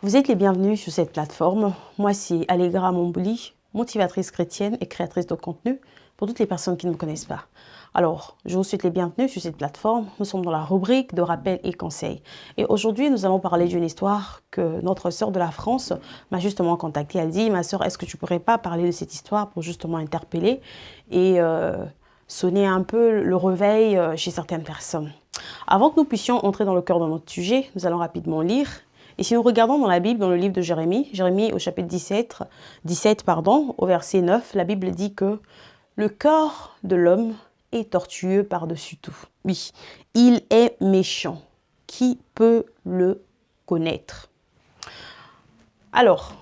Vous êtes les bienvenus sur cette plateforme. Moi, c'est Allegra Mombouli, motivatrice chrétienne et créatrice de contenu pour toutes les personnes qui ne me connaissent pas. Alors, je vous souhaite les bienvenus sur cette plateforme. Nous sommes dans la rubrique de rappels et conseils. Et aujourd'hui, nous allons parler d'une histoire que notre sœur de la France m'a justement contactée. Elle dit, ma sœur, est-ce que tu pourrais pas parler de cette histoire pour justement interpeller et sonner un peu le réveil chez certaines personnes. Avant que nous puissions entrer dans le cœur de notre sujet, nous allons rapidement lire. Et si nous regardons dans la Bible, dans le livre de Jérémie au chapitre 17 au verset 9, la Bible dit que le cœur de l'homme est tortueux par-dessus tout. Oui, il est méchant. Qui peut le connaître? Alors,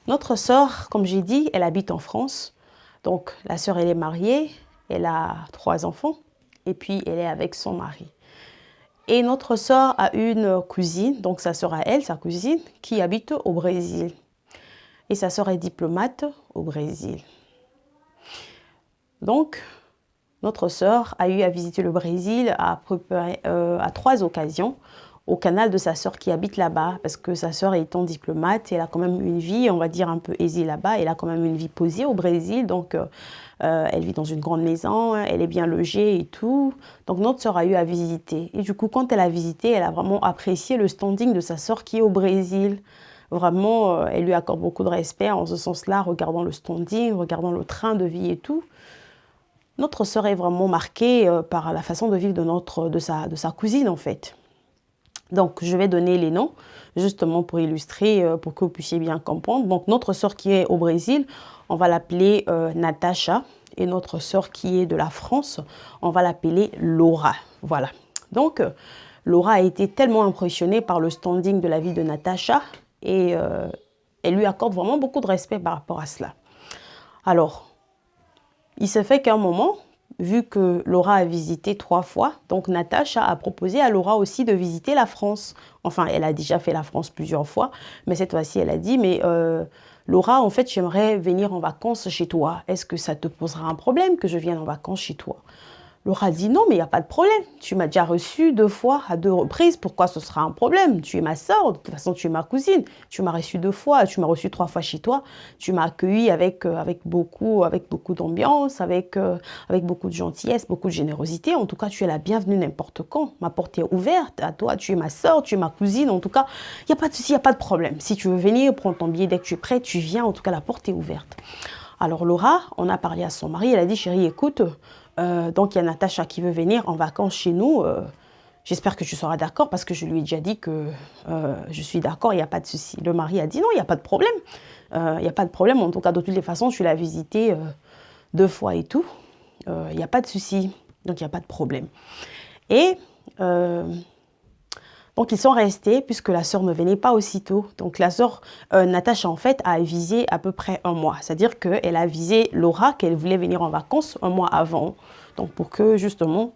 notre sœur, comme j'ai dit, elle habite en France. Donc, la sœur, elle est mariée, elle a 3 enfants, et puis elle est avec son mari. Et notre sœur a une cousine, donc sa sœur à elle, sa cousine, qui habite au Brésil. Et sa sœur est diplomate au Brésil. Donc, notre sœur a eu à visiter le Brésil à 3 occasions, au canal de sa sœur qui habite là-bas, parce que sa sœur étant diplomate, elle a quand même une vie, on va dire, un peu aisée là-bas, elle a quand même une vie posée au Brésil, donc elle vit dans une grande maison, elle est bien logée et tout. Donc notre sœur a eu à visiter. Et du coup, quand elle a visité, elle a vraiment apprécié le standing de sa sœur qui est au Brésil. Vraiment, elle lui accorde beaucoup de respect en ce sens-là, regardant le standing, regardant le train de vie et tout. Notre sœur est vraiment marquée par la façon de vivre de sa cousine en fait. Donc, je vais donner les noms, justement pour illustrer, pour que vous puissiez bien comprendre. Donc, notre sœur qui est au Brésil, on va l'appeler Natacha. Et notre sœur qui est de la France, on va l'appeler Laura. Voilà. Donc, Laura a été tellement impressionnée par le standing de la vie de Natacha et elle lui accorde vraiment beaucoup de respect par rapport à cela. Alors, il se fait qu'à un moment, vu que Laura a visité 3 fois, donc Natacha a proposé à Laura aussi de visiter la France. Enfin, elle a déjà fait la France plusieurs fois, mais cette fois-ci, elle a dit, mais Laura, en fait, j'aimerais venir en vacances chez toi. Est-ce que ça te posera un problème que je vienne en vacances chez toi? Laura dit non, mais il n'y a pas de problème. Tu m'as déjà reçu 2 fois, à 2 reprises. Pourquoi ce sera un problème? Tu es ma sœur, de toute façon, tu es ma cousine. Tu m'as reçu 2 fois, tu m'as reçu 3 fois chez toi. Tu m'as accueilli avec beaucoup d'ambiance, avec beaucoup de gentillesse, beaucoup de générosité. En tout cas, tu es la bienvenue n'importe quand. Ma porte est ouverte à toi. Tu es ma sœur, tu es ma cousine. En tout cas, il n'y a pas de souci, il n'y a pas de problème. Si tu veux venir, prends ton billet dès que tu es prêt, tu viens. En tout cas, la porte est ouverte. Alors Laura, on a parlé à son mari, elle a dit, chérie, écoute, donc il y a Natacha qui veut venir en vacances chez nous, j'espère que tu seras d'accord parce que je lui ai déjà dit que je suis d'accord, il n'y a pas de souci. Le mari a dit non, il n'y a pas de problème, il n'y a pas de problème, en tout cas de toutes les façons, tu l'as visité 2 fois et tout, il n'y a pas de souci, donc il n'y a pas de problème. Et donc, ils sont restés puisque la sœur ne venait pas aussitôt. Donc, la sœur Natacha, en fait, a visé à peu près 1 mois. C'est-à-dire qu'elle a visé Laura, qu'elle voulait venir en vacances 1 mois avant. Donc, pour que, justement,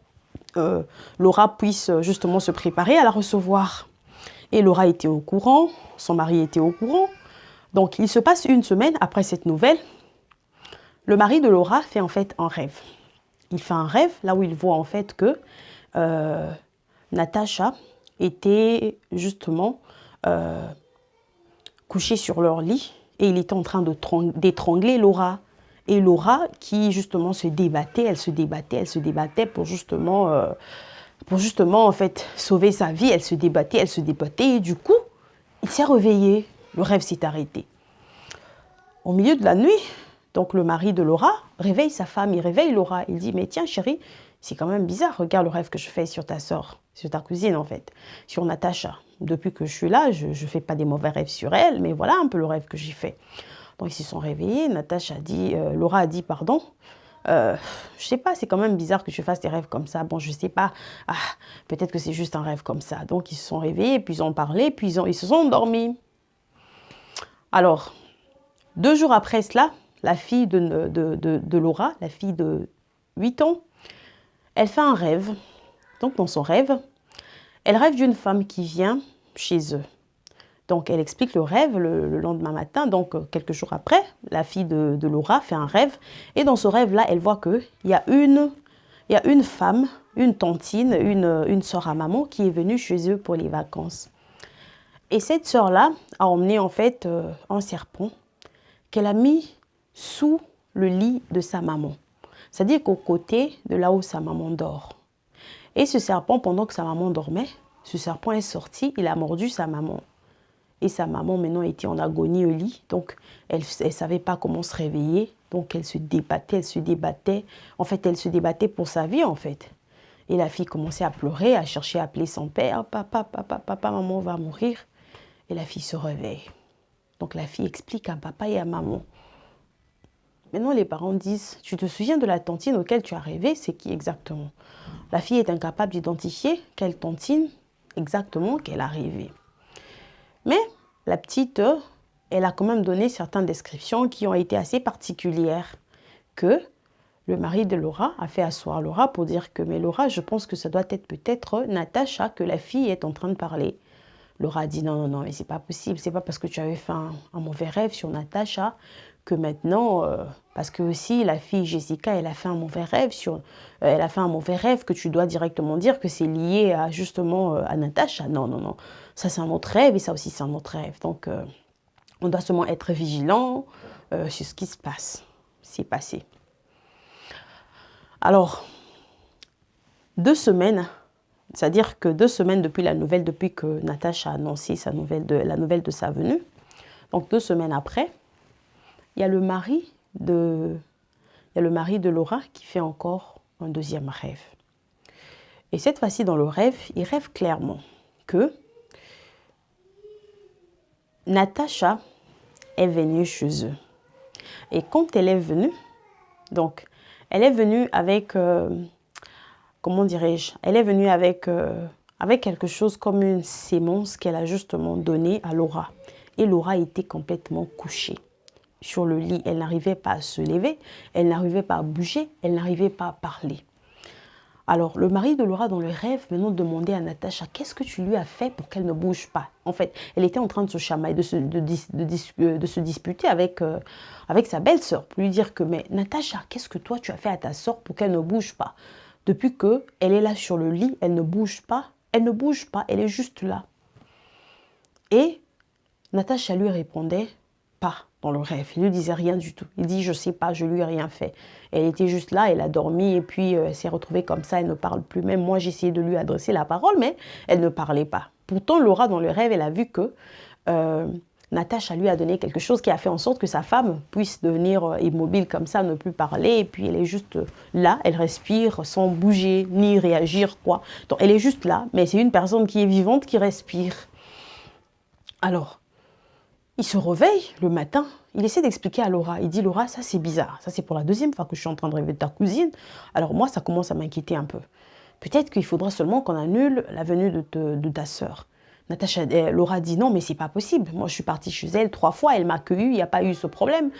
Laura puisse, justement, se préparer à la recevoir. Et Laura était au courant, son mari était au courant. Donc, il se passe 1 semaine après cette nouvelle. Le mari de Laura fait, en fait, un rêve. Il fait un rêve, là où il voit, en fait, que Natacha était justement couchée sur leur lit et il était en train d'étrangler Laura. Et Laura qui justement se débattait, elle se débattait pour justement en fait sauver sa vie. Elle se débattait et du coup, il s'est réveillé. Le rêve s'est arrêté. Au milieu de la nuit, donc le mari de Laura réveille sa femme, il réveille Laura. Il dit, mais tiens chérie, c'est quand même bizarre, regarde le rêve que je fais sur ta sœur, sur ta cousine en fait, sur Natacha. Depuis que je suis là, je ne fais pas des mauvais rêves sur elle, mais voilà un peu le rêve que j'ai fait. Donc ils se sont réveillés, Laura a dit pardon, je sais pas, c'est quand même bizarre que je fasse des rêves comme ça. Bon, je sais pas, peut-être que c'est juste un rêve comme ça. Donc ils se sont réveillés, puis ils ont parlé, puis ils se sont endormis. Alors, 2 jours après cela, la fille de Laura, la fille de 8 ans, elle fait un rêve. Donc, dans son rêve, elle rêve d'une femme qui vient chez eux. Donc, elle explique le rêve le lendemain matin. Donc, quelques jours après, la fille de Laura fait un rêve. Et dans ce rêve-là, elle voit qu'il y a une femme, une tantine, une sœur à maman qui est venue chez eux pour les vacances. Et cette sœur-là a emmené en fait un serpent qu'elle a mis sous le lit de sa maman. C'est-à-dire qu'au côté de là où sa maman dort. Et ce serpent, pendant que sa maman dormait, ce serpent est sorti, il a mordu sa maman. Et sa maman maintenant était en agonie au lit, donc elle ne savait pas comment se réveiller. Donc elle se débattait, elle se débattait. En fait, elle se débattait pour sa vie en fait. Et la fille commençait à pleurer, à chercher à appeler son père. Papa, papa, papa, maman va mourir. Et la fille se réveille. Donc la fille explique à papa et à maman. Maintenant, les parents disent, tu te souviens de la tontine auquel tu as rêvé? C'est qui exactement? La fille est incapable d'identifier quelle tontine exactement qu'elle a rêvé. Mais la petite, elle a quand même donné certaines descriptions qui ont été assez particulières. Que le mari de Laura a fait asseoir Laura pour dire que, mais Laura, je pense que ça doit être peut-être Natacha que la fille est en train de parler. Laura a dit non, non, non, mais c'est pas possible. C'est pas parce que tu avais fait un mauvais rêve sur Natacha que maintenant, parce que aussi la fille Jessica, elle a fait un mauvais rêve elle a fait un mauvais rêve que tu dois directement dire que c'est lié à justement à Natacha. Non, non, non. Ça c'est un autre rêve et ça aussi c'est un autre rêve. Donc on doit seulement être vigilant sur ce qui se passe. C'est passé. Alors, 2 semaines. C'est-à-dire que 2 semaines depuis que Natacha a annoncé la nouvelle de sa venue, donc 2 semaines après, il y a le mari de Laura qui fait encore un deuxième rêve. Et cette fois-ci, dans le rêve, il rêve clairement que Natacha est venue chez eux. Et quand elle est venue, donc, elle est venue avec... comment dirais-je, elle est venue avec quelque chose comme une sémence qu'elle a justement donnée à Laura. Et Laura était complètement couchée sur le lit. Elle n'arrivait pas à se lever, elle n'arrivait pas à bouger, elle n'arrivait pas à parler. Alors, le mari de Laura, dans le rêve, maintenant demandait à Natacha, qu'est-ce que tu lui as fait pour qu'elle ne bouge pas? En fait, elle était en train de se chamailler, de se disputer avec sa belle-sœur, pour lui dire que, mais Natacha, qu'est-ce que toi tu as fait à ta sœur pour qu'elle ne bouge pas? Depuis qu'elle est là sur le lit, elle ne bouge pas, elle est juste là. Et Natacha lui répondait pas dans le rêve, il ne lui disait rien du tout. Il dit, je sais pas, je lui ai rien fait. Elle était juste là, elle a dormi et puis elle s'est retrouvée comme ça, elle ne parle plus. Même moi, j'ai essayé de lui adresser la parole, mais elle ne parlait pas. Pourtant, Laura, dans le rêve, elle a vu que Natacha lui a donné quelque chose qui a fait en sorte que sa femme puisse devenir immobile comme ça, ne plus parler. Et puis elle est juste là, elle respire sans bouger ni réagir, quoi. Donc elle est juste là, mais c'est une personne qui est vivante, qui respire. Alors, il se réveille le matin, il essaie d'expliquer à Laura. Il dit, Laura, ça c'est bizarre. Ça c'est pour la 2e fois que je suis en train de rêver de ta cousine. Alors moi, ça commence à m'inquiéter un peu. Peut-être qu'il faudra seulement qu'on annule la venue de ta sœur. Laura dit non, mais c'est pas possible. Moi, je suis partie chez elle 3 fois, elle m'a accueillie, il n'y a pas eu ce problème.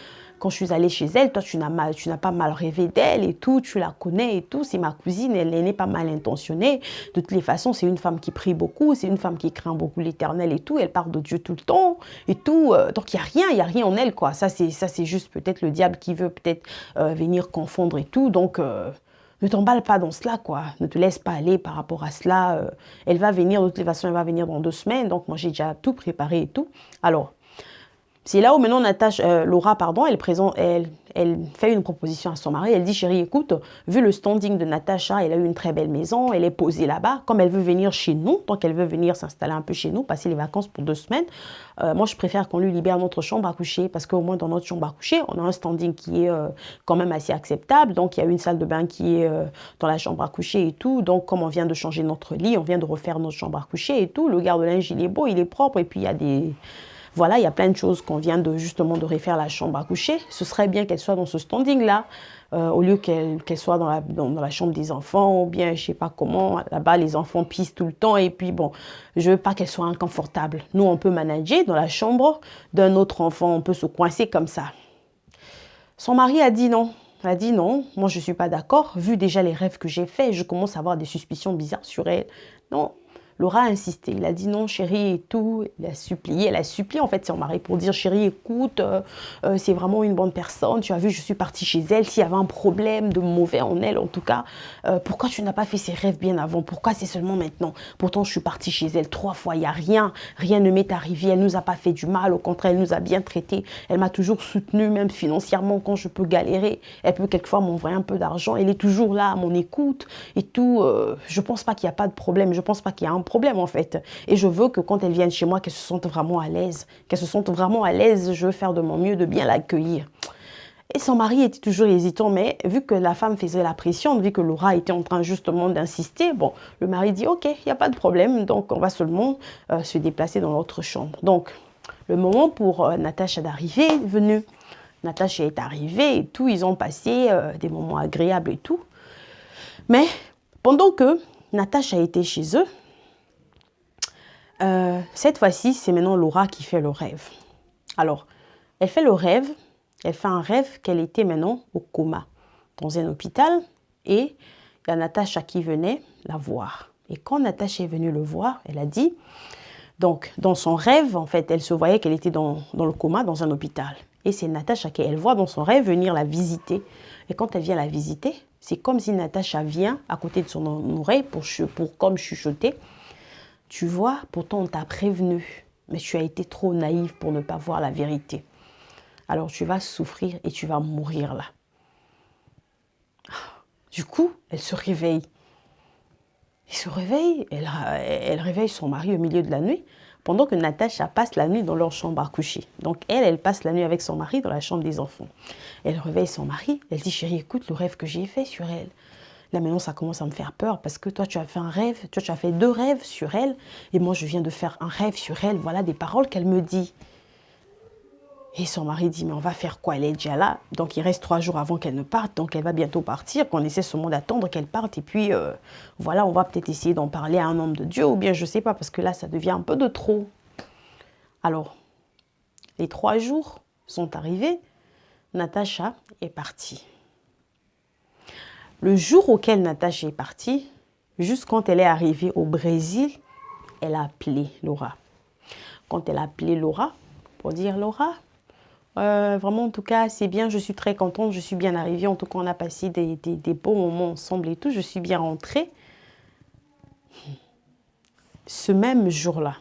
Quand je suis allée chez elle, toi, tu n'as pas mal rêvé d'elle et tout, tu la connais et tout. C'est ma cousine, elle n'est pas mal intentionnée. De toutes les façons, c'est une femme qui prie beaucoup, c'est une femme qui craint beaucoup l'Éternel et tout. Elle parle de Dieu tout le temps et tout. Donc, il n'y a rien en elle, quoi. Ça, c'est juste peut-être le diable qui veut peut-être venir confondre et tout. Donc, ne t'emballe pas dans cela, quoi. Ne te laisse pas aller par rapport à cela. Elle va venir, de toutes les façons, elle va venir dans 2 semaines. Donc, moi, j'ai déjà tout préparé et tout. Alors, c'est là où maintenant Laura, elle fait une proposition à son mari. Elle dit, chérie, écoute, vu le standing de Natacha, elle a eu une très belle maison, elle est posée là-bas. Comme elle veut venir chez nous, donc elle veut venir s'installer un peu chez nous, passer les vacances pour 2 semaines, moi, je préfère qu'on lui libère notre chambre à coucher parce qu'au moins, dans notre chambre à coucher, on a un standing qui est quand même assez acceptable. Donc, il y a une salle de bain qui est dans la chambre à coucher et tout. Donc, comme on vient de changer notre lit, on vient de refaire notre chambre à coucher et tout, le garde-linge, il est beau, il est propre et puis il y a des... Voilà, il y a plein de choses qu'on vient justement de refaire la chambre à coucher. Ce serait bien qu'elle soit dans ce standing-là, au lieu qu'elle soit dans la chambre des enfants, ou bien je sais pas comment. Là-bas, les enfants pissent tout le temps et puis bon, je veux pas qu'elle soit inconfortable. Nous, on peut manager dans la chambre d'un autre enfant, on peut se coincer comme ça. Son mari a dit non. Elle a dit non, moi je suis pas d'accord. Vu déjà les rêves que j'ai faits, je commence à avoir des suspicions bizarres sur elle. Non. Laura a insisté. Il a dit non, chérie, et tout. Il a supplié. Elle a supplié, en fait, son mari pour dire, chérie, écoute, c'est vraiment une bonne personne. Tu as vu, je suis partie chez elle. S'il y avait un problème de mauvais en elle, en tout cas, pourquoi tu n'as pas fait ses rêves bien avant? Pourquoi c'est seulement maintenant? Pourtant, je suis partie chez elle 3 fois. Il n'y a rien. Rien ne m'est arrivé. Elle ne nous a pas fait du mal. Au contraire, elle nous a bien traités. Elle m'a toujours soutenue, même financièrement, quand je peux galérer. Elle peut quelquefois m'envoyer un peu d'argent. Elle est toujours là à mon écoute et tout. Je pense pas qu'il n'y a pas de problème. Je pense pas qu'il y a un problème, en fait. Et je veux que quand elle vienne chez moi, qu'elle se sente vraiment à l'aise. Qu'elle se sente vraiment à l'aise. Je veux faire de mon mieux de bien l'accueillir. Et son mari était toujours hésitant, mais vu que la femme faisait la pression, vu que Laura était en train justement d'insister, bon, le mari dit « Ok, il n'y a pas de problème, donc on va seulement se déplacer dans l'autre chambre. » Donc, le moment pour Natacha d'arriver est venu. Natacha est arrivée et tout, ils ont passé des moments agréables et tout. Mais pendant que Natacha était chez eux, cette fois-ci, c'est maintenant Laura qui fait le rêve. Alors, elle fait le rêve. Elle fait un rêve qu'elle était maintenant au coma, dans un hôpital, et il y a Natacha qui venait la voir. Et quand Natacha est venue le voir, elle a dit, donc dans son rêve, en fait, elle se voyait qu'elle était dans le coma, dans un hôpital. Et c'est Natacha qu'elle voit dans son rêve venir la visiter. Et quand elle vient la visiter, c'est comme si Natacha vient à côté de son oreille pour comme chuchoter. Tu vois, pourtant on t'a prévenu, mais tu as été trop naïve pour ne pas voir la vérité. Alors tu vas souffrir et tu vas mourir là. Du coup, elle se réveille. Elle se réveille, elle réveille son mari au milieu de la nuit, pendant que Natacha passe la nuit dans leur chambre à coucher. Donc elle passe la nuit avec son mari dans la chambre des enfants. Elle réveille son mari, elle dit, chérie, écoute le rêve que j'ai fait sur elle. Là maintenant, ça commence à me faire peur parce que toi, tu as fait un rêve, toi, tu as fait 2 rêves sur elle, et moi, je viens de faire un rêve sur elle. Voilà des paroles qu'elle me dit. Et son mari dit, mais on va faire quoi? Elle est déjà là. Donc, il reste 3 jours avant qu'elle ne parte. Donc, elle va bientôt partir. Qu'on essaie seulement d'attendre qu'elle parte. Et puis, voilà, on va peut-être essayer d'en parler à un homme de Dieu. Ou bien, je ne sais pas, parce que là, ça devient un peu de trop. Alors, les 3 jours sont arrivés. Natacha est partie. Le jour auquel Natacha est partie, juste quand elle est arrivée au Brésil, elle a appelé Laura. Quand elle a appelé Laura, pour dire, Laura, vraiment, en tout cas, c'est bien, je suis très contente, je suis bien arrivée. En tout cas, on a passé des beaux moments ensemble et tout, je suis bien rentrée. Ce même jour-là,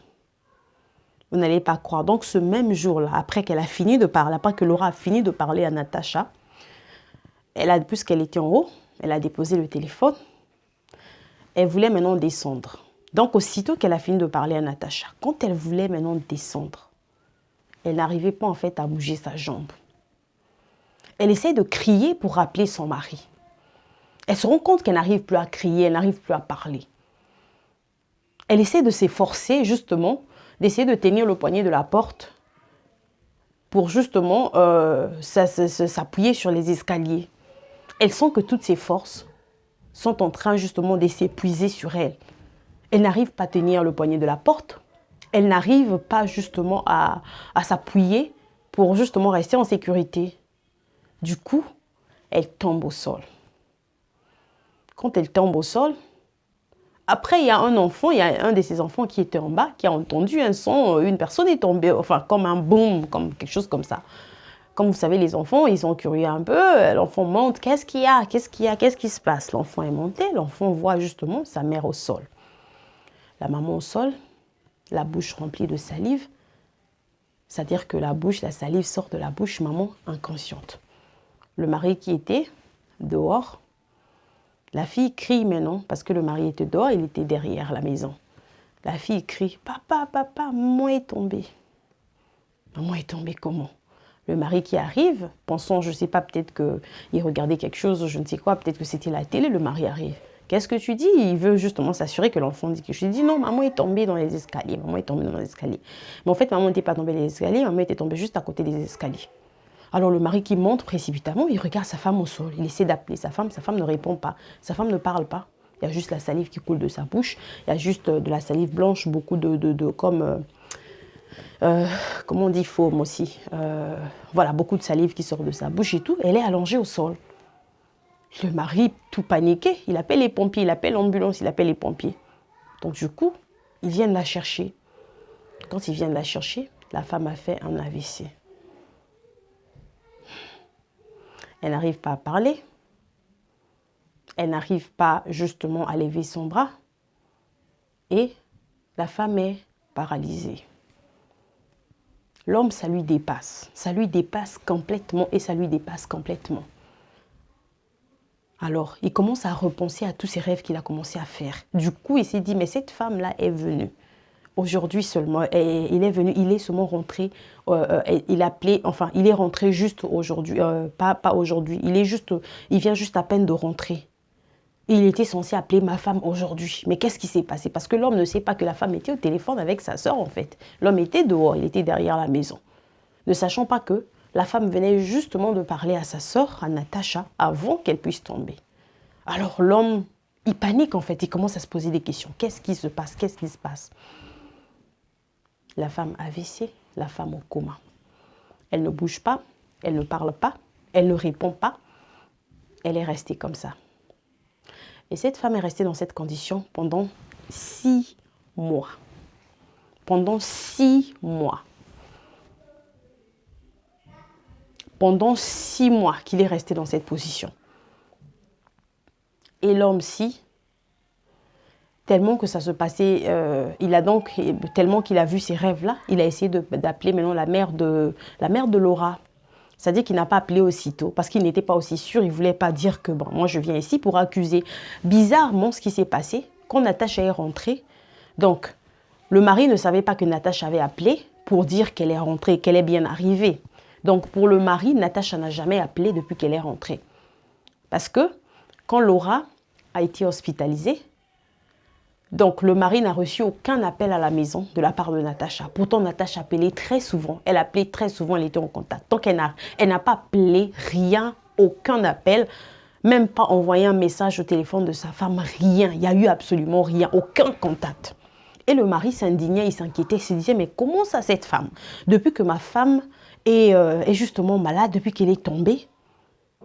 vous n'allez pas croire, donc ce même jour-là, après qu'elle a fini de parler, après que Laura a fini de parler à Natacha, puisqu'elle était en haut, elle a déposé le téléphone, elle voulait maintenant descendre. Donc, aussitôt qu'elle a fini de parler à Natacha, quand elle voulait maintenant descendre, elle n'arrivait pas en fait à bouger sa jambe. Elle essaie de crier pour rappeler son mari. Elle se rend compte qu'elle n'arrive plus à crier, elle n'arrive plus à parler. Elle essaie de s'efforcer justement, d'essayer de tenir le poignet de la porte pour justement s'appuyer sur les escaliers. Elle sent que toutes ses forces sont en train justement de s'épuiser sur elle. Elle n'arrive pas à tenir le poignet de la porte. Elle n'arrive pas justement à s'appuyer pour justement rester en sécurité. Du coup, elle tombe au sol. Quand elle tombe au sol, après il y a un enfant, il y a un de ses enfants qui était en bas, qui a entendu un son, une personne est tombée, enfin comme un boom, comme quelque chose comme ça. Comme vous savez, les enfants, ils sont curieux un peu. L'enfant monte, qu'est-ce qu'il y a? Qu'est-ce qu'il y a? Qu'est-ce qui se passe? L'enfant est monté, l'enfant voit justement sa mère au sol. La maman au sol, la bouche remplie de salive. C'est-à-dire que la salive sort de la bouche, maman inconsciente. Le mari qui était dehors, la fille crie maintenant, parce que le mari était dehors, il était derrière la maison. La fille crie, papa, papa, maman est tombée. Maman est tombée comment? Le mari qui arrive, pensant, je ne sais pas, peut-être qu'il regardait quelque chose, je ne sais quoi, peut-être que c'était la télé, le mari arrive. Qu'est-ce que tu dis? Il veut justement s'assurer que l'enfant dit que je dis non, maman est tombée dans les escaliers, maman est tombée dans les escaliers. Mais en fait, maman n'était pas tombée dans les escaliers, maman était tombée juste à côté des escaliers. Alors le mari qui monte précipitamment, il regarde sa femme au sol, il essaie d'appeler sa femme ne répond pas, sa femme ne parle pas. Il y a juste la salive qui coule de sa bouche, il y a juste de la salive blanche, beaucoup comme... comment on dit foam aussi, voilà, beaucoup de salive qui sort de sa bouche et tout. Elle est allongée au sol. Le mari, tout paniqué, il appelle les pompiers, il appelle l'ambulance, il appelle les pompiers. Donc du coup, Ils viennent la chercher. Quand ils viennent la chercher, la femme a fait un AVC. Elle n'arrive pas à parler. Elle n'arrive pas justement à lever son bras. Et la femme est paralysée. L'homme, ça lui dépasse. Ça lui dépasse complètement et ça lui dépasse complètement. Alors, il commence à repenser à tous ces rêves qu'il a commencé à faire. Du coup, il s'est dit, mais cette femme-là est venue. Aujourd'hui seulement, il est venu, il est seulement rentré, il est rentré juste aujourd'hui, pas aujourd'hui, il vient juste à peine de rentrer. Il était censé appeler ma femme aujourd'hui. Mais qu'est-ce qui s'est passé? Parce que l'homme ne sait pas que la femme était au téléphone avec sa sœur en fait. L'homme était dehors, il était derrière la maison. Ne sachant pas que la femme venait justement de parler à sa sœur, à Natacha, avant qu'elle puisse tomber. Alors l'homme, il panique en fait, il commence à se poser des questions. Qu'est-ce qui se passe? Qu'est-ce qui se passe? La femme AVC, la femme au coma. Elle ne bouge pas, elle ne parle pas, elle ne répond pas. Elle est restée comme ça. Et cette femme est restée dans cette condition pendant 6 mois. Pendant 6 mois. Pendant 6 mois qu'il est resté dans cette position. Et l'homme-ci, tellement que ça se passait, tellement qu'il a vu ces rêves-là, il a essayé d'appeler maintenant la mère de Laura. C'est-à-dire qu'il n'a pas appelé aussitôt parce qu'il n'était pas aussi sûr. Il ne voulait pas dire que bon, moi je viens ici pour accuser. Bizarrement, ce qui s'est passé, quand Natacha est rentrée, donc le mari ne savait pas que Natacha avait appelé pour dire qu'elle est rentrée, qu'elle est bien arrivée. Donc pour le mari, Natacha n'a jamais appelé depuis qu'elle est rentrée. Parce que quand Laura a été hospitalisée, donc le mari n'a reçu aucun appel à la maison de la part de Natacha. Pourtant, Natacha appelait très souvent. Elle appelait très souvent, elle était en contact. Donc elle n'a pas appelé, rien, aucun appel, même pas envoyé un message au téléphone de sa femme, rien. Il n'y a eu absolument rien, aucun contact. Et le mari s'indignait, il s'inquiétait, il se disait, mais comment ça cette femme? Depuis que ma femme est justement malade, depuis qu'elle est tombée,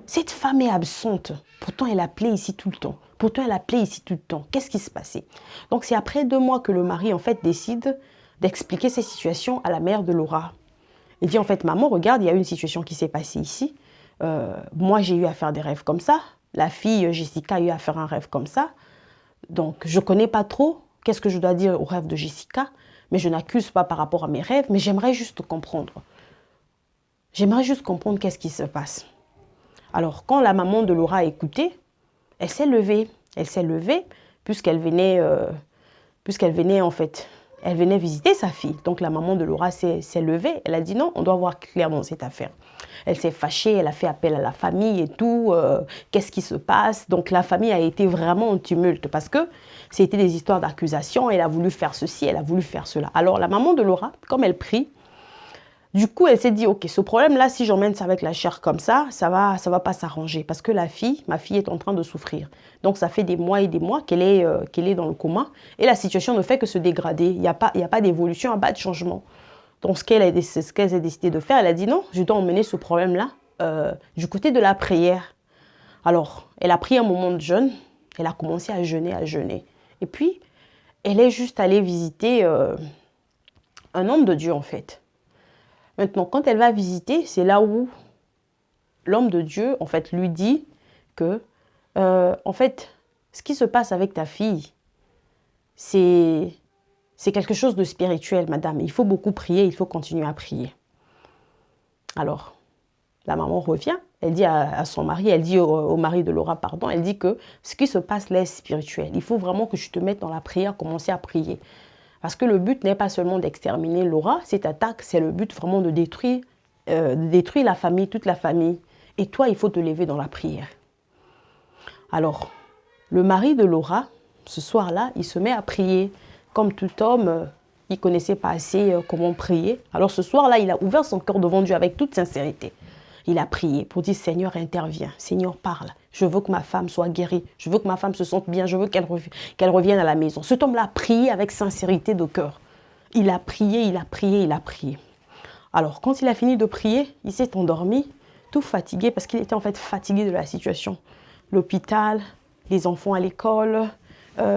cette femme est absente. Pourtant, elle appelait ici tout le temps. Pourtant, elle appelait ici tout le temps. Qu'est-ce qui se passait? Donc, c'est après 2 mois que le mari, en fait, décide d'expliquer cette situation à la mère de Laura. Il dit, en fait, maman, regarde, il y a une situation qui s'est passée ici. Moi, j'ai eu à faire des rêves comme ça. La fille, Jessica, a eu à faire un rêve comme ça. Donc, je ne connais pas trop qu'est-ce que je dois dire au rêve de Jessica, mais je n'accuse pas par rapport à mes rêves, mais j'aimerais juste comprendre. J'aimerais juste comprendre qu'est-ce qui se passe. Alors, quand la maman de Laura a écouté, elle s'est levée. Elle s'est levée puisqu'elle venait en fait, elle venait visiter sa fille. Donc, la maman de Laura s'est levée. Elle a dit non, on doit voir clair dans cette affaire. Elle s'est fâchée, elle a fait appel à la famille et tout. Qu'est-ce qui se passe? Donc, la famille a été vraiment en tumulte parce que c'était des histoires d'accusation. Elle a voulu faire ceci, elle a voulu faire cela. Alors, la maman de Laura, comme elle prie, du coup, elle s'est dit, ok, ce problème-là, si j'emmène ça avec la chair comme ça va pas s'arranger. Parce que ma fille est en train de souffrir. Donc, ça fait des mois et des mois qu'elle est dans le coma. Et la situation ne fait que se dégrader. Il n'y a pas d'évolution, il n'y a pas de changement. Donc, ce qu'elle a décidé de faire, elle a dit, non, je dois emmener ce problème-là du côté de la prière. Alors, elle a pris un moment de jeûne. Elle a commencé à jeûner. Et puis, elle est juste allée visiter un homme de Dieu, en fait. Maintenant, quand elle va visiter, c'est là où l'homme de Dieu, en fait, lui dit que, en fait, ce qui se passe avec ta fille, c'est quelque chose de spirituel, madame. Il faut beaucoup prier, il faut continuer à prier. Alors, la maman revient, elle dit à son mari, elle dit au mari de Laura, pardon, elle dit que ce qui se passe là est spirituel. Il faut vraiment que je te mette dans la prière, commencer à prier. Parce que le but n'est pas seulement d'exterminer Laura, cette attaque, c'est le but vraiment de détruire la famille, toute la famille. Et toi, il faut te lever dans la prière. Alors, le mari de Laura, ce soir-là, il se met à prier. Comme tout homme, il ne connaissait pas assez comment prier. Alors ce soir-là, il a ouvert son cœur devant Dieu avec toute sincérité. Il a prié pour dire, Seigneur, interviens. Seigneur, parle. Je veux que ma femme soit guérie. Je veux que ma femme se sente bien. Je veux qu'elle revienne à la maison. Cet homme-là a prié avec sincérité de cœur. Il a prié, il a prié, il a prié. Alors, quand il a fini de prier, il s'est endormi, tout fatigué, parce qu'il était en fait fatigué de la situation. L'hôpital, les enfants à l'école,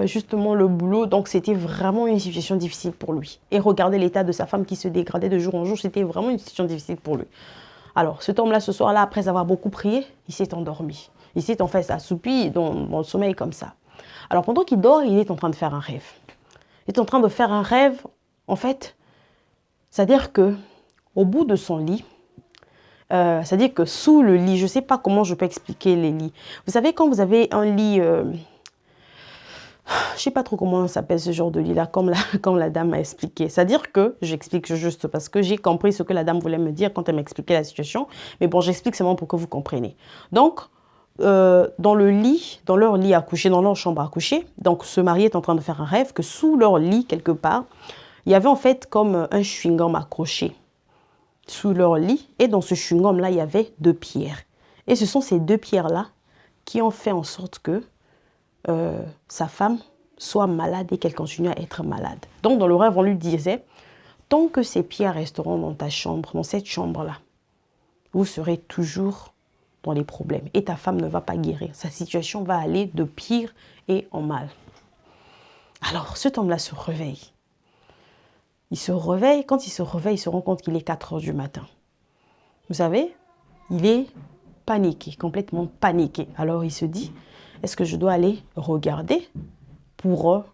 justement le boulot. Donc, c'était vraiment une situation difficile pour lui. Et regardez l'état de sa femme qui se dégradait de jour en jour. C'était vraiment une situation difficile pour lui. Alors, cet homme-là, ce soir-là, après avoir beaucoup prié, il s'est endormi. Il s'est en fait assoupi dans le sommeil comme ça. Alors, pendant qu'il dort, il est en train de faire un rêve. Il est en train de faire un rêve, en fait, c'est-à-dire que au bout de son lit, c'est-à-dire que sous le lit, je ne sais pas comment je peux expliquer les lits. Vous savez, quand vous avez un lit, je ne sais pas trop comment s'appelle ce genre de lit-là, comme la dame m'a expliqué. C'est-à-dire que, j'explique juste parce que j'ai compris ce que la dame voulait me dire quand elle m'expliquait la situation. Mais bon, j'explique seulement pour que vous compreniez. Donc, dans le lit, dans leur lit à coucher, dans leur chambre à coucher, donc ce mari est en train de faire un rêve que sous leur lit, quelque part, il y avait en fait comme un chewing-gum accroché sous leur lit. Et dans ce chewing-gum-là, il y avait 2 pierres. Et ce sont ces 2 pierres-là qui ont fait en sorte que sa femme soit malade et qu'elle continue à être malade. Donc, dans le rêve, on lui disait, tant que ces pierres resteront dans ta chambre, dans cette chambre-là, vous serez toujours dans les problèmes. Et ta femme ne va pas guérir. Sa situation va aller de pire et en mal. Alors, cet homme-là se réveille. Il se réveille. Quand il se réveille, il se rend compte qu'il est 4 heures du matin. Vous savez, il est paniqué, complètement paniqué. Alors, il se dit, est-ce que je dois aller regarder pour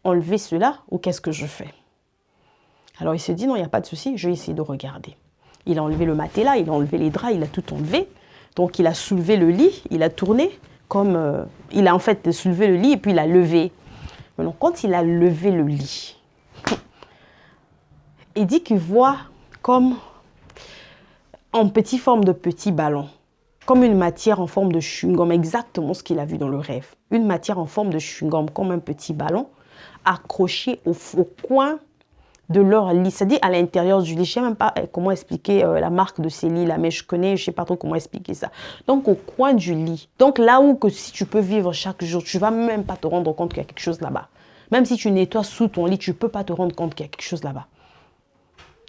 enlever cela ou qu'est-ce que je fais? Alors, il se dit, non, il n'y a pas de souci, je vais essayer de regarder. Il a enlevé le matelas, il a enlevé les draps, il a tout enlevé. Donc, il a soulevé le lit, il a tourné comme... il a en fait soulevé le lit et puis il a levé. Maintenant, quand il a levé le lit, il dit qu'il voit comme en petite forme de petit ballon, comme une matière en forme de chewing-gum, exactement ce qu'il a vu dans le rêve. Une matière en forme de chewing-gum, comme un petit ballon, accroché au coin de leur lit, c'est-à-dire à l'intérieur du lit. Je ne sais même pas comment expliquer la marque de ces lits-là, mais je ne sais pas trop comment expliquer ça. Donc, au coin du lit. Donc, là où que si tu peux vivre chaque jour, tu ne vas même pas te rendre compte qu'il y a quelque chose là-bas. Même si tu nettoies sous ton lit, tu ne peux pas te rendre compte qu'il y a quelque chose là-bas.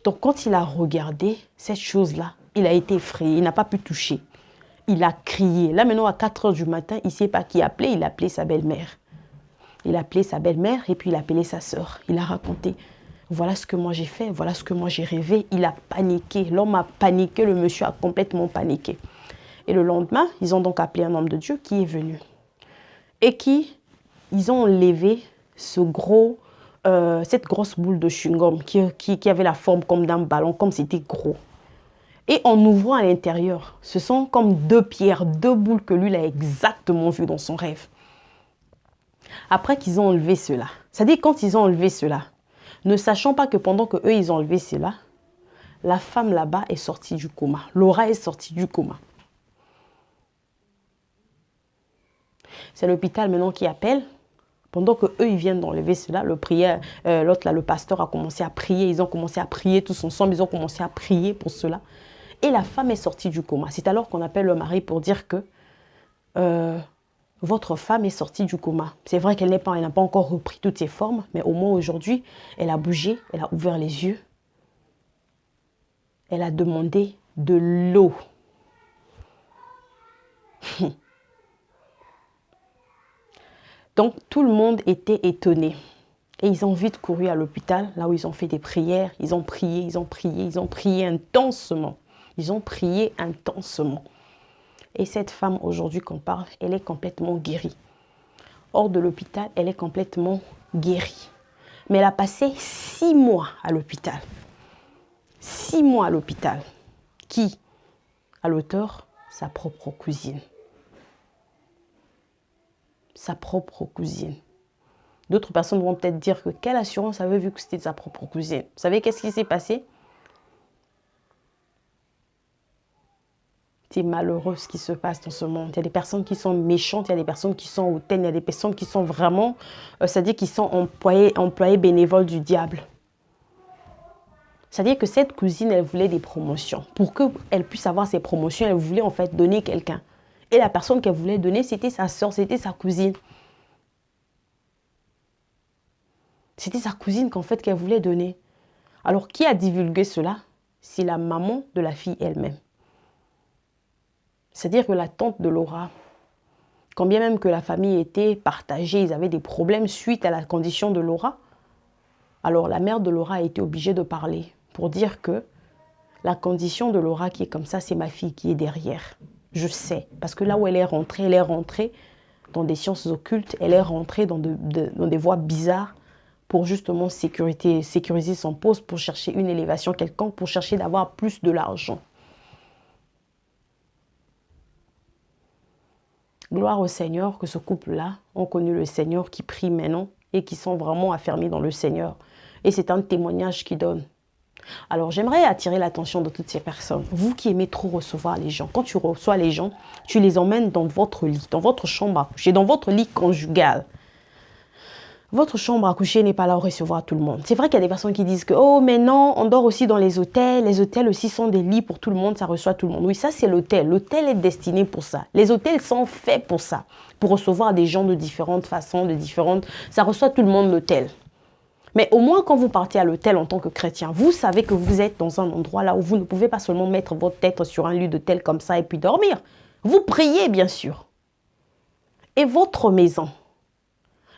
Donc, quand il a regardé cette chose-là, il a été effrayé, il n'a pas pu toucher. Il a crié. Là, maintenant, à 4 heures du matin, il ne sait pas qui appeler, il a appelé sa belle-mère. Il a appelé sa belle-mère et puis il a appelé sa sœur. Il a raconté. Voilà ce que moi j'ai fait, voilà ce que moi j'ai rêvé. Il a paniqué, l'homme a paniqué, le monsieur a complètement paniqué. Et le lendemain, ils ont donc appelé un homme de Dieu qui est venu. Et ils ont enlevé cette grosse boule de chewing-gum qui avait la forme comme d'un ballon, comme c'était gros. Et en ouvrant à l'intérieur, ce sont comme 2 pierres, 2 boules que lui, il a exactement vues dans son rêve. Après qu'ils ont enlevé cela, c'est-à-dire quand ils ont enlevé cela, ne sachant pas que pendant qu'eux, ils ont enlevé cela, la femme là-bas est sortie du coma. Laura est sortie du coma. C'est l'hôpital maintenant qui appelle. Pendant qu'eux, ils viennent d'enlever cela, l'autre là, le pasteur a commencé à prier. Ils ont commencé à prier tous ensemble. Ils ont commencé à prier pour cela. Et la femme est sortie du coma. C'est alors qu'on appelle le mari pour dire que votre femme est sortie du coma. C'est vrai qu'elle n'a pas encore repris toutes ses formes, mais au moins aujourd'hui, elle a bougé, elle a ouvert les yeux. Elle a demandé de l'eau. Donc, tout le monde était étonné. Et ils ont vite couru à l'hôpital, là où ils ont fait des prières. Ils ont prié, ils ont prié, ils ont prié intensement. Ils ont prié intensement. Et cette femme, aujourd'hui qu'on parle, elle est complètement guérie. Hors de l'hôpital, elle est complètement guérie. Mais elle a passé 6 mois à l'hôpital. 6 mois à l'hôpital. Qui a l'auteur? Sa propre cousine. Sa propre cousine. D'autres personnes vont peut-être dire que quelle assurance avait vu que c'était sa propre cousine. Vous savez qu'est-ce qui s'est passé? C'est malheureux ce qui se passe dans ce monde. Il y a des personnes qui sont méchantes, il y a des personnes qui sont hautaines, il y a des personnes qui sont vraiment, c'est-à-dire qui sont employés bénévoles du diable. C'est-à-dire que cette cousine, elle voulait des promotions. Pour qu'elle puisse avoir ces promotions, elle voulait en fait donner quelqu'un. Et la personne qu'elle voulait donner, c'était sa soeur, c'était sa cousine. C'était sa cousine qu'en fait qu'elle voulait donner. Alors, qui a divulgué cela? C'est la maman de la fille elle-même. C'est-à-dire que la tante de Laura, Quand bien même que la famille était partagée, ils avaient des problèmes suite à la condition de Laura. Alors la mère de Laura a été obligée de parler pour dire que la condition de Laura qui est comme ça, c'est ma fille qui est derrière. Je sais, parce que là où elle est rentrée dans des sciences occultes, elle est rentrée dans des voies bizarres pour justement sécuriser son poste, pour chercher une élévation quelconque, pour chercher d'avoir plus de l'argent. Gloire au Seigneur que ce couple-là ont connu le Seigneur, qui prie maintenant et qui sont vraiment affermis dans le Seigneur. Et c'est un témoignage qu'ils donnent. Alors, j'aimerais attirer l'attention de toutes ces personnes. Vous qui aimez trop recevoir les gens, quand tu reçois les gens, tu les emmènes dans votre lit, dans votre chambre à coucher, dans votre lit conjugal. Votre chambre à coucher n'est pas là pour recevoir tout le monde. C'est vrai qu'il y a des personnes qui disent que « Oh, mais non, on dort aussi dans les hôtels. Les hôtels aussi sont des lits pour tout le monde, ça reçoit tout le monde. » Oui, ça, c'est l'hôtel. L'hôtel est destiné pour ça. Les hôtels sont faits pour ça, pour recevoir des gens de différentes façons, Ça reçoit tout le monde, l'hôtel. Mais au moins, quand vous partez à l'hôtel en tant que chrétien, vous savez que vous êtes dans un endroit là où vous ne pouvez pas seulement mettre votre tête sur un lit d'hôtel comme ça et puis dormir. Vous priez, bien sûr. Et votre maison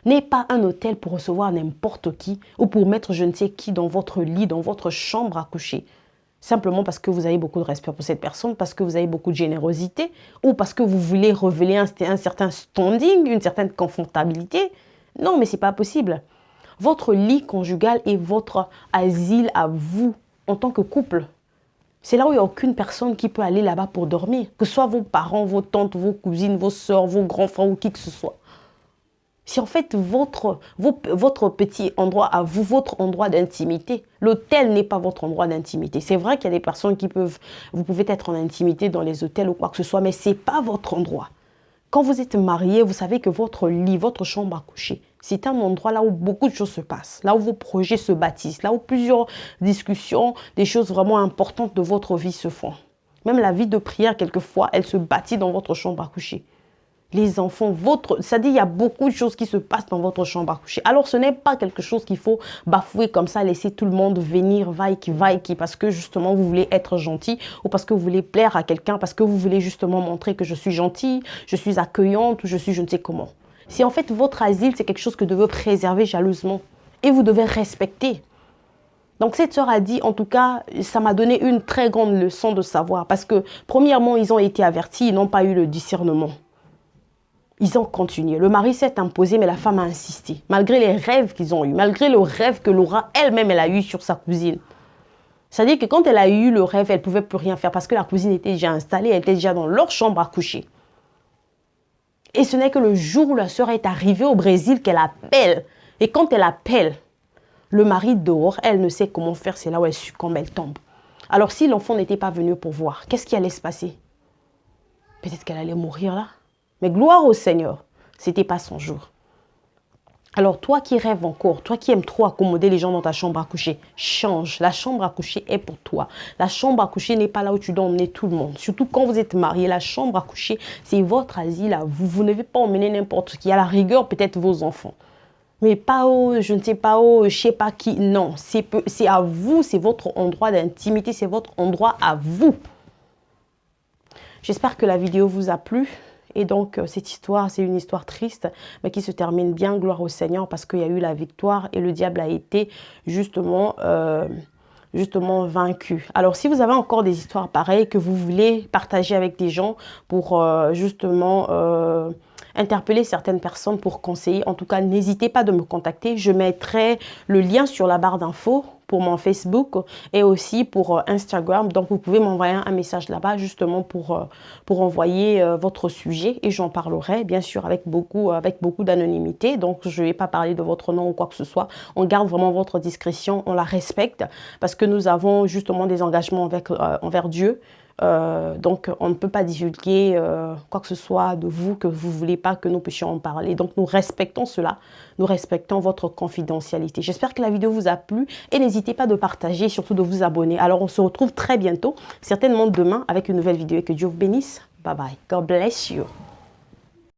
n'est pas un hôtel pour recevoir n'importe qui ou pour mettre je ne sais qui dans votre lit, dans votre chambre à coucher. Simplement parce que vous avez beaucoup de respect pour cette personne, parce que vous avez beaucoup de générosité ou parce que vous voulez révéler un certain standing, une certaine confortabilité. Non, mais ce n'est pas possible. Votre lit conjugal est votre asile à vous en tant que couple. C'est là où il n'y a aucune personne qui peut aller là-bas pour dormir. Que ce soit vos parents, vos tantes, vos cousines, vos soeurs, vos grands-frères ou qui que ce soit. C'est en fait votre petit endroit à vous, votre endroit d'intimité. L'hôtel n'est pas votre endroit d'intimité. C'est vrai qu'il y a des personnes vous pouvez être en intimité dans les hôtels ou quoi que ce soit, mais ce n'est pas votre endroit. Quand vous êtes marié, vous savez que votre lit, votre chambre à coucher, c'est un endroit là où beaucoup de choses se passent, là où vos projets se bâtissent, là où plusieurs discussions, des choses vraiment importantes de votre vie se font. Même la vie de prière, quelquefois, elle se bâtit dans votre chambre à coucher. Les enfants, c'est-à-dire il y a beaucoup de choses qui se passent dans votre chambre à coucher. Alors ce n'est pas quelque chose qu'il faut bafouer comme ça, laisser tout le monde venir, vaille-qui, parce que justement vous voulez être gentil ou parce que vous voulez plaire à quelqu'un, parce que vous voulez justement montrer que je suis gentille, je suis accueillante ou je suis je ne sais comment. Si en fait votre asile, c'est quelque chose que vous devez préserver jalousement et vous devez respecter. Donc cette sœur a dit, en tout cas, ça m'a donné une très grande leçon de savoir parce que premièrement, ils ont été avertis, ils n'ont pas eu le discernement. Ils ont continué. Le mari s'est imposé, mais la femme a insisté. Malgré les rêves qu'ils ont eus, malgré le rêve que Laura elle-même, elle a eu sur sa cousine. C'est-à-dire que quand elle a eu le rêve, elle ne pouvait plus rien faire parce que la cousine était déjà installée, elle était déjà dans leur chambre à coucher. Et ce n'est que le jour où la sœur est arrivée au Brésil qu'elle appelle. Et quand elle appelle, le mari dehors, elle ne sait comment faire, c'est là où elle succombe, elle tombe. Alors si l'enfant n'était pas venu pour voir, qu'est-ce qui allait se passer? Peut-être qu'elle allait mourir là. Mais gloire au Seigneur, ce n'était pas son jour. Alors toi qui rêves encore, toi qui aimes trop accommoder les gens dans ta chambre à coucher, change. La chambre à coucher est pour toi. La chambre à coucher n'est pas là où tu dois emmener tout le monde. Surtout quand vous êtes marié, la chambre à coucher, c'est votre asile à vous. Vous ne devez pas emmener n'importe qui. À la rigueur, peut-être vos enfants. Mais pas je ne sais pas je sais pas qui. Non, c'est à vous, c'est votre endroit d'intimité, c'est votre endroit à vous. J'espère que la vidéo vous a plu. Et donc, cette histoire, c'est une histoire triste, mais qui se termine bien, gloire au Seigneur, parce qu'il y a eu la victoire et le diable a été justement vaincu. Alors, si vous avez encore des histoires pareilles que vous voulez partager avec des gens pour interpeller certaines personnes pour conseiller, en tout cas, n'hésitez pas de me contacter. Je mettrai le lien sur la barre d'infos pour mon Facebook et aussi pour Instagram. Donc, vous pouvez m'envoyer un message là-bas justement pour envoyer votre sujet et j'en parlerai bien sûr avec beaucoup d'anonymité. Donc, je ne vais pas parler de votre nom ou quoi que ce soit. On garde vraiment votre discrétion, on la respecte parce que nous avons justement des engagements envers Dieu. Donc, on ne peut pas divulguer quoi que ce soit de vous que vous ne voulez pas que nous puissions en parler. Donc, nous respectons cela. Nous respectons votre confidentialité. J'espère que la vidéo vous a plu et n'hésitez pas de partager, surtout de vous abonner. Alors, on se retrouve très bientôt, certainement demain, avec une nouvelle vidéo et que Dieu vous bénisse. Bye bye. God bless you.